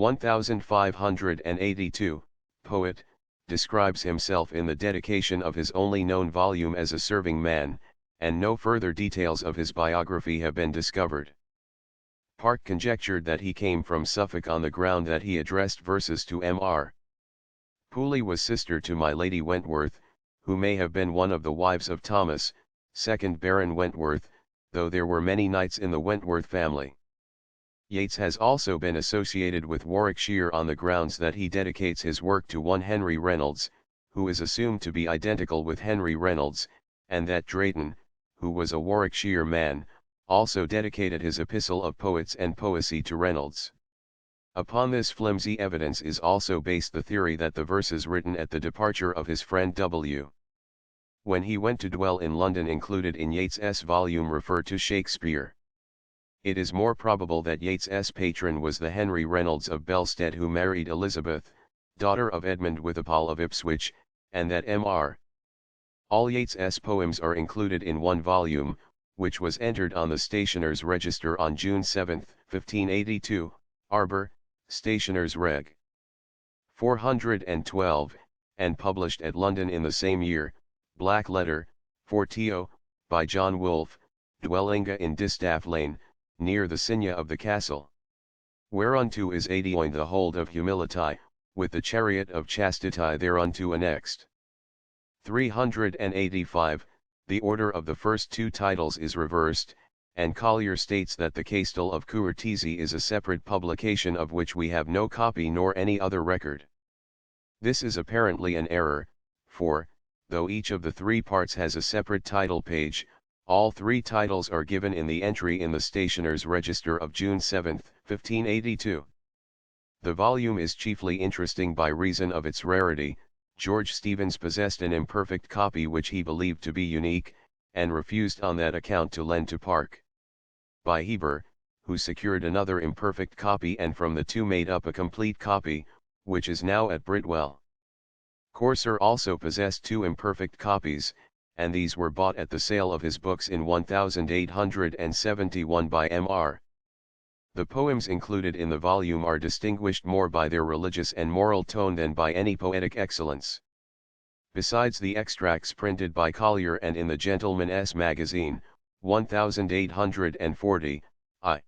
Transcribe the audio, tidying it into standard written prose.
1582, poet, describes himself in the dedication of his only known volume as a serving man, and no further details of his biography have been discovered. Park conjectured that he came from Suffolk on the ground that he addressed verses to Mr. Pooley was sister to my Lady Wentworth, who may have been one of the wives of Thomas, 2nd Baron Wentworth, though there were many knights in the Wentworth family. Yates has also been associated with Warwickshire on the grounds that he dedicates his work to one Henry Reynolds, who is assumed to be identical with Henry Reynolds, and that Drayton, who was a Warwickshire man, also dedicated his Epistle of Poets and Poesy to Reynolds. Upon this flimsy evidence is also based the theory that the verses written at the departure of his friend W. when he went to dwell in London included in Yates's volume refer to Shakespeare. It is more probable that Yates's patron was the Henry Reynolds of Belstead who married Elizabeth, daughter of Edmund Withapole of Ipswich, and that Mr. all Yates's poems are included in one volume, which was entered on the Stationers' Register on June 7, 1582, Arbor, Stationers' Reg. 412, and published at London in the same year, Black Letter, 4to, by John Wolfe, dwellinga in Distaff Lane, near the Signa of the castle. Whereunto is adioined the hold of humility, with the chariot of chastity thereunto annexed. 385, the order of the first two titles is reversed, and Collier states that the Castile of Courtesy is a separate publication of which we have no copy nor any other record. This is apparently an error, for, though each of the three parts has a separate title page, all three titles are given in the entry in the Stationers' Register of June 7, 1582. The volume is chiefly interesting by reason of its rarity. George Stevens possessed an imperfect copy which he believed to be unique, and refused on that account to lend to Park. By Heber, who secured another imperfect copy and from the two made up a complete copy, which is now at Britwell. Corser also possessed two imperfect copies, and these were bought at the sale of his books in 1871 by Mr. The poems included in the volume are distinguished more by their religious and moral tone than by any poetic excellence. Besides the extracts printed by Collier and in the Gentleman's Magazine, 1840, I.